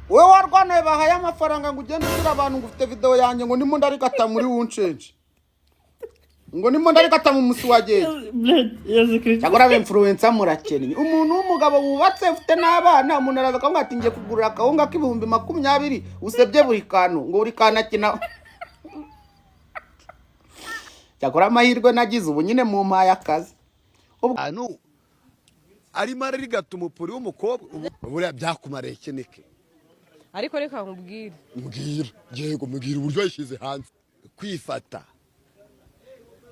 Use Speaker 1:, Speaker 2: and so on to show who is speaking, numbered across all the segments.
Speaker 1: we warwanaye bahaye amafaranga ngo ugende ushyira abantu ngo ufite video yanjye ngo ndimo ndarikata muri wuncenje ngo ndimo ndarikata mu musi wagiye cyangwa influencer murakennye umuntu w'umugabo wubatse ufite n'abana umuntu araza ko ngati ngiye kugurira akawunga k'ibihumbi 20 usebye buri kantu ngo uri kana kina cyakora amahirwe nagize ubu nyine mu mpaye akazi
Speaker 2: anu ari mara rigata umupuri w'umukobwa buriya byakumareye keneke
Speaker 3: ariko reka nkubwire
Speaker 2: yego mubwira uburyo yashyize hanze kwifata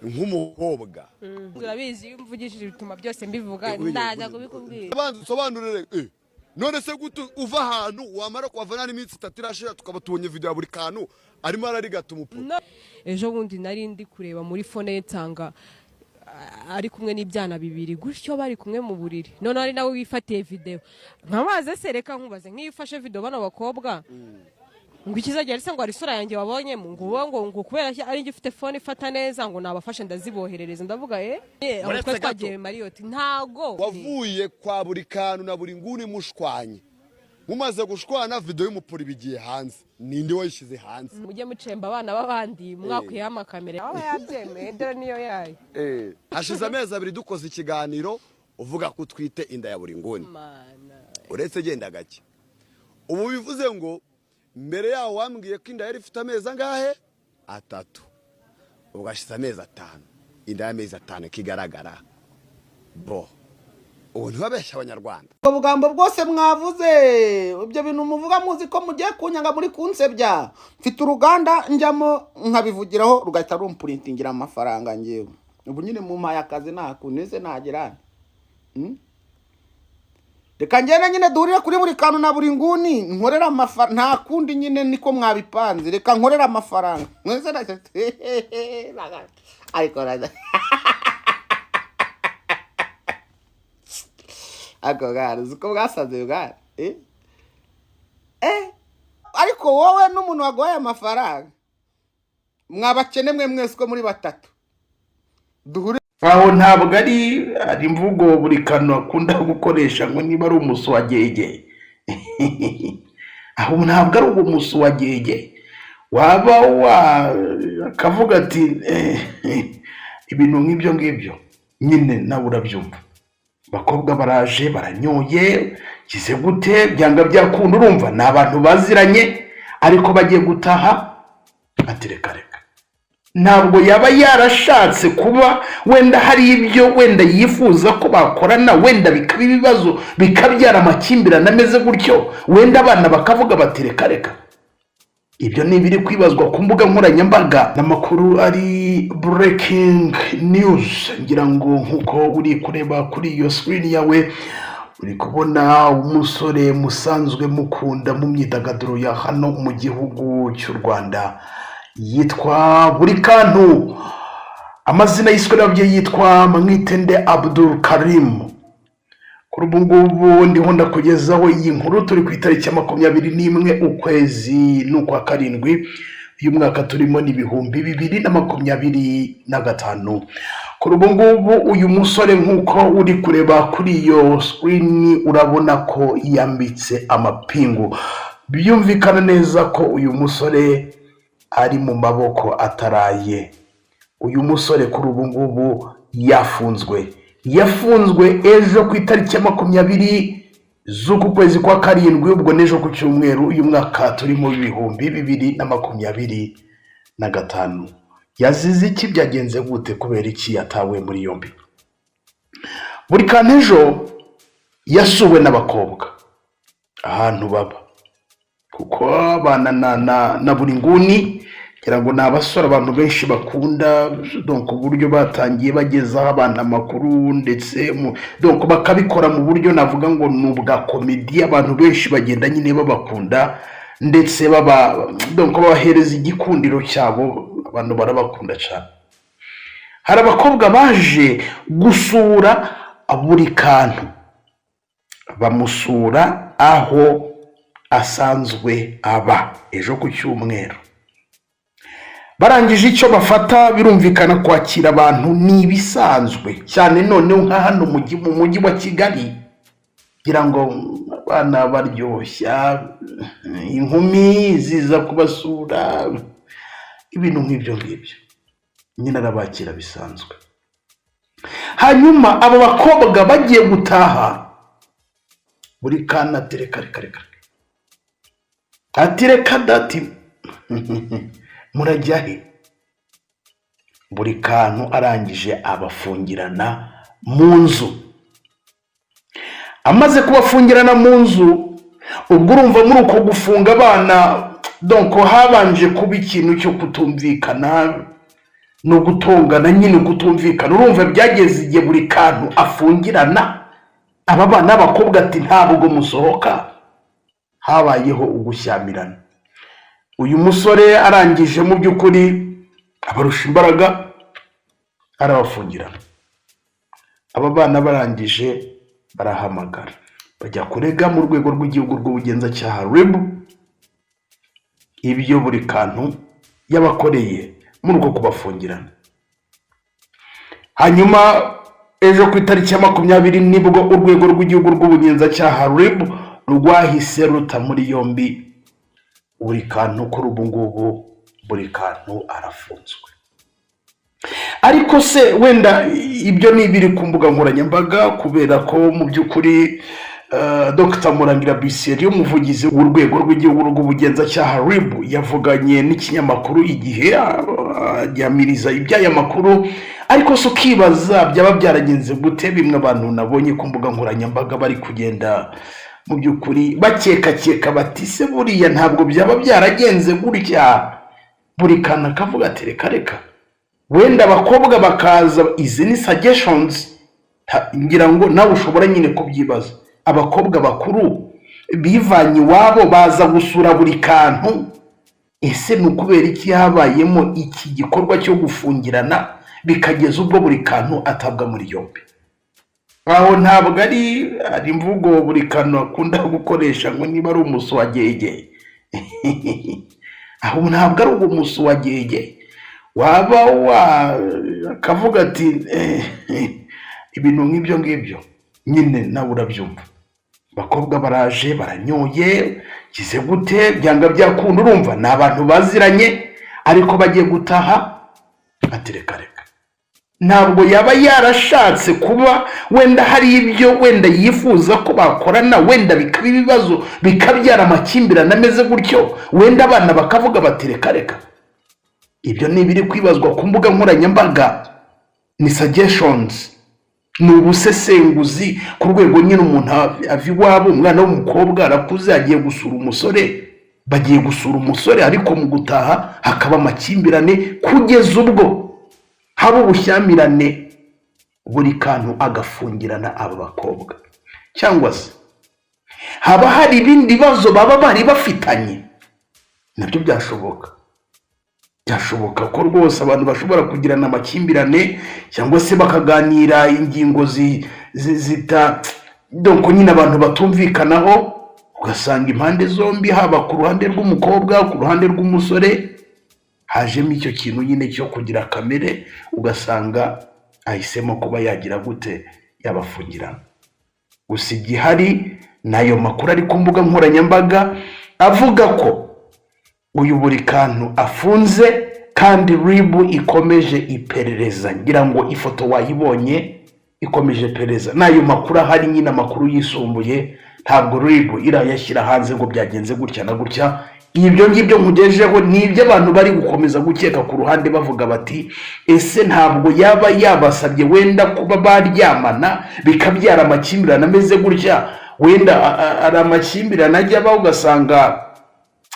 Speaker 2: nk'umukobwa
Speaker 3: urabizi iyo mvugishije bituma byose mbivuga ndaza kubikubwira
Speaker 2: sobanurire none se gute uva ahantu wamara kwavana n'iminsi 3 irashira tukaba tubonye video ya buri kantu arimo ararigata umupuri
Speaker 3: ejo bundi nari ndi kureba muri phone nsanga ari kumwe n'ibyana bibiri gutyo bari kumwe mu buriri none ari nawe wifatiye video nkamaze sereka nkubaze nk'ifashe video bana bakobwa ngo ikizagera se ngo ari sura yanjye wabonye ngo kubera ari ngifite phone ifata neza ngo nabafashe ndaziboherereza ndavuga aho twagiye Marriott ntago
Speaker 2: wavuye kwa buri kantu na buri nguni mushwanye mumaze gushwana video y'umupuri bigiye hanze ninde wayishize hanze
Speaker 3: mujye mucemba abana babandi mwakwiye amakamera aba yabyemeye dore niyo yayi
Speaker 2: hashize amezi 2 dukoze ikiganiro uvuga ko twite inda ya buri nguni uretse genda gake ubu bivuze ngo mbere yaho wambwiye ko inda yari ifite amezi angahe 3 ugashize amezi 5 inda y'amezi 5 kigaragara bo ubu ntibabeshya abanyarwanda
Speaker 1: ubugambo bwose mwavuze ibyo bintu muvuga muzi ko mugiye kunyanga muri kunsebya mfite uruganda njyamo nkabivugiraho rugahita rumprintingira amafaranga ngewe ubu nyine mu mpaye akazi nakuneze nagerana reka ngena nyine duhurire kuri buri kantu na buri nguni nkorera amafaranga nta kundi nyine niko mwabipanze reka nkorera amafaranga mwese ariko raza ako gara uko bwasaze bwa ariko wowe n'umuntu wagoye amafaranga mwabakene mwe mwese ko muri batatu duhure
Speaker 4: aho ntabwo ari imvugo buri kantu akunda gukoresha ngo niba ari umusu wa gege aho ntabwo ari umusu wa gege waba akavuga ati ibintu nk'ibyo ngibyo nyine nawe urabyumva bakobwa baraje baranyoye kize gute byanga byakunda urumva nabantu baziranye ariko bagiye gutaha atereka ntabwo yaba yarashatse kuba wenda hari ibyo wenda yifuza ko bakorana wenda bikaba ibibazo bikabyara amakimbirane ameze gutyo wenda abana bakavuga batereka ibyo ni biri kwibazwa ku mbuga nkoranyambaga n'amakuru ari breaking news ngira ngo nkuko uri kureba kuri iyo screen yawe uri kubona umusore musanzwe mukunda mu myidagaduro ya hano mu gihugu cy'u Rwanda yitwa buri kantu amazina y'iswe n'ababyeyi yitwa Mwitende Abdul Karim kuri ubu ngubu ndiho ndakugezaho iyi nkuru turi ku itariki ya 21 ukwezi n'ukwa 7 uyu mwaka turimo ni 2025 kuri ubu ngubu uyu musore nkuko uri kureba kuri iyo screen urabona ko yambitse amapingu byumvikana neza ko uyu musore ari mu maboko ataraye uyu musore kuri ubu ngubu yafunzwe ejo ku itariki ya 20 z'uku kwezi kwa 7 ubwo nejo ku cyumweru uyu mwaka turimo 2025 yazize iki byagenze gute kubera iki yatawe muri yombi buri kantejo yasuwe n'abakobwa ahantu baba kuko abana na buri nguni kugira ngo nabasora abantu benshi bakunda donc uburyo batangiye bagezaho abana amakuru ndetse donc bakabikora mu buryo navuga ngo nubwa comedy abantu benshi bagenda nyine babakunda ndetse donc babahereza igikundiro cyabo abantu barabakunda cyane hari abakobwa baje gusura buri kantu bamusura aho asanzwe aba ejo ku cyumweru barangije icyo bafata birumvikana kwakira abantu nibisanzwe cyane noneho nka hano mu mujyi wa Kigali kugira ngo abana baryoshya, inkumi ziza kubasura, ibintu nk'ibyo ngibyo. Nyine arabakira bisanzwe. Hanyuma abo bakobwa bagiye gutaha, buri kana tereka atireka dati murajya he? Buri kantu arangije abafungirana mu nzu. Amaze kubafungirana mu nzu, ubwo urumva muri uko gufunga abana, donc habanje kuba ikintu cyo kutumvikana no gutongana, nyine kutumvikana. Urumva byageze igihe buri kantu afungirana aba bana b'abakobwa ati ntabwo musohoka. Habayeho ugushyamirana. Uyu musore arangije mu by'ukuri abarusha imbaraga, arabafungirana. Aba bana barangije barahamagara, bajya kurega mu rwego rw'igihugu rw'ubugenzacyaha RIB ibyo buri kantu yabakoreye muri uko kubafungirana. Hanyuma ejo ku itariki ya 20 nibwo urwego rw'igihugu rw'ubugenzacyaha RIB rwahise ruta muri yombi buri kantu. Kuri ubu ngubu buri kantu arafunzwe. Ariko se wenda ibyo ni biri ku mbuga nkoranyambaga, kubera ko mu by'ukuri Dr Murangira Biseri, umuvugizi w'urwego rw'igihugu rw'ubugenzacyaha RIB, yavuganye n'ikinyamakuru Igihe yamiriza iby'aya makuru. Ariko so kibaza byaba byaragenze gute? Bimwe abantu nabonye ku mbuga nkoranyambaga bari kugenda mu by'ukuri bakeka bati se buriya ntabwo byaba byaragenze gutya. Buri kana kavuga ati reka wenda abakobwa bakaza. Izi ni suggestions, ngira ngo nawe ushobora nyine kubyibaza. Abakobwa bakuru bivanye iwabo baza gusura buri kantu, ese ni ukubera iki habayemo iki gikorwa cyo gufungirana bikageza ubwo buri kantu atabwa muri yombi? Aho ntabwo ari imvugo buri kantu akunda gukoresha ngo niba ari umuswagege. Aho ntabwo ari umuswagege. Waba akavuga ati ibintu nk'ibyo ngibyo, nyine nawe urabyumva. Bakobwa baraje baranyoye, kize gute, byanga byakunda. Urumva ni abantu baziranye, ariko bagiye gutaha ati reka. Ntabwo yaba yarashatse kuba wenda hari ibyo wenda yifuza ko bakorana, wenda bikaba ibibazo bikabyara amakimbirane ameze gutyo, wenda abana bakavuga bati reka. Ibyo ni biri kwibazwa ku mbuga nkoranyambaga, ni suggestions, ni ubusesenguzi ku rwego nyine umuntu ava iwabo. Umwana w'umukobwa arakuze agiye gusura umusore, bagiye gusura umusore, ariko mu gutaha hakaba amakimbirane kugeza ubwo haba ubushyamirane, buri kantu agafungirana aba bakobwa. Cyangwa se haba hari ibindi bibazo baba bari bafitanye, nabyo byashoboka ko rwose abantu bashobora kugirana amakimbirane, cyangwa se bakaganira ingingo donc nyine abantu batumvikanaho, ugasanga impande zombi, haba ku ruhande rw'umukobwa, ku ruhande rw'umusore, hajemo icyo kintu nyine cyo kugira kamere, ugasanga ahisemo kuba yagira gute, yabafungirana. Gusa igihari nayo makuru ari ku mbuga nkoranyambaga avuga ko uyu buri kantu afunze, kandi RIB ikomeje iperereza. Ngira ngo ifoto wayibonye, ikomeje pereza. Nayo makuru ahari nyine amakuru yisumbuye, ntabwo RIB irayashyira hanze ngo byagenze gutya na gutya. Ibyo ngibyo nkugejeho ni ibyo abantu bari gukomeza gukeka ku ruhande, bavuga bati ese ntabwo yaba yabasabye wenda kuba baryamana bikabyara amakimbirane ameze gutya? Wenda ari amakimbirane ajya abaho, ugasanga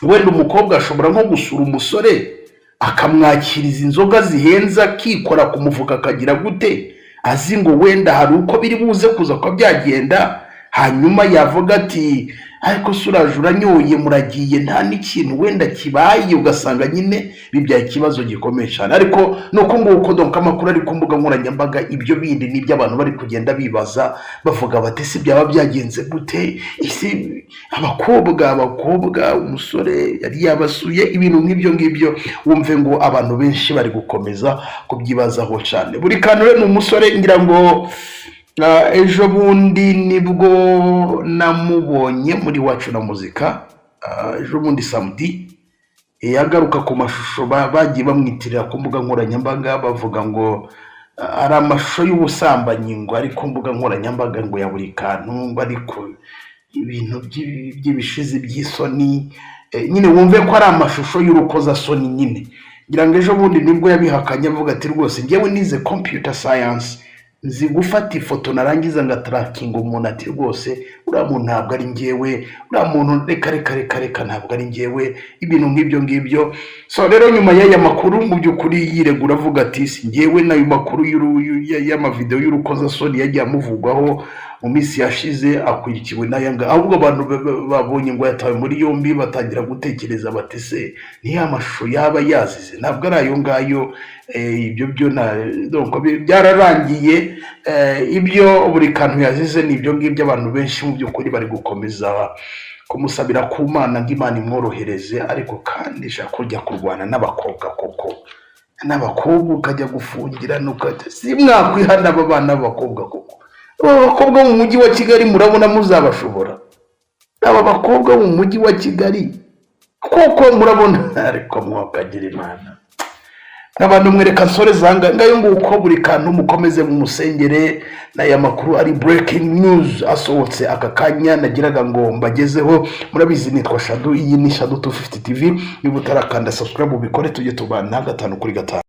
Speaker 4: wenda umukobwa ashobora nko gusura umusore akamwakiriza inzoga zihenze, akikora ku mufuka akagira gute, azi ngo wenda hari uko biri buze kuza ko byagenda. Hanyuma yavuga ati ariko suraje uranyoye, muragiye, nta n'ikintu wenda kibaye, ugasanga nyine bibyaye ikibazo gikomeye cyane. Ariko nuko nguko donc amakuru ari ku mbuga nkoranyambaga, ibyo bindi nibyo abantu bari kugenda bibaza, bavuga bati si byaba byagenze gute, isi abakobwa umusore yari yabasuye, ibintu nk'ibyo ngibyo. Wumve ngo abantu benshi bari gukomeza kubyibazaho cyane. Buri kantu rero ni umusore, ngira ngo ejo bundi nibwo namubonye muri Wacu na Muzika, ejo bundi samedi yagaruka ku mashusho bagiye bamwitirira ku mbuga nkoranyambaga bavuga ngo ari amashusho y'ubusambanyi ngo ari ku mbuga nkoranyambaga ngo ya buri kantu ngo ariko ibintu by'ibishizi by'isoni, nyine wumve ko ari amashusho y'urukozasoni nyine. Ngira ngo ejo bundi nibwo yabihakanye avuga ati rwose njyewe nize computer science nzi gufata ifoto narangiza ngatracking umuntu ati rwose uriya muntu ntabwo ari njyewe, uriya muntu reka ntabwo ari njyewe, ibintu ngibyo. So rero nyuma y'aya makuru mu by'ukuri yiregura avuga ati si njyewe, nayo makuru y'amavideo y'urukozasoni yagiye amuvugwaho mu minsi yashize akurikiwe n'ayanga, ahubwo abantu babonye ngo yatawe muri yombi batangira gutekereza bati se ni ya mashusho yaba yazize, ntabwo ari ayo ngayo. Ibyo byo donc byararangiye, ibyo buri kantu yazize nibyo ngibyo abantu benshi mu by'ukuri bari gukomeza kumusabira ku Mana ngo Imana imworohereze, ariko kandi shaka kujya kurwana n'abakobwa koko, n'abakobwa ukajya gufungira nukate si mwakwihana aba bana b'abakobwa koko. Abakobwa mu mujyi wa Kigali murabona muzabashobora? Aba bakobwa mu mujyi wa Kigali koko murabona? Ariko mwakagira Imana n'abantu mwereka nsore zanga ngayo nguko buri kantu mukomeze mu musengere. N'aya makuru ari breaking news asohotse aka kanya nagiraga ngo mbagezeho. Murabizi nitwa Shadow, iyi ni Shadow 250 TV. Niba utarakanda subscribe ubikore tujye tubana 5 kuri 5.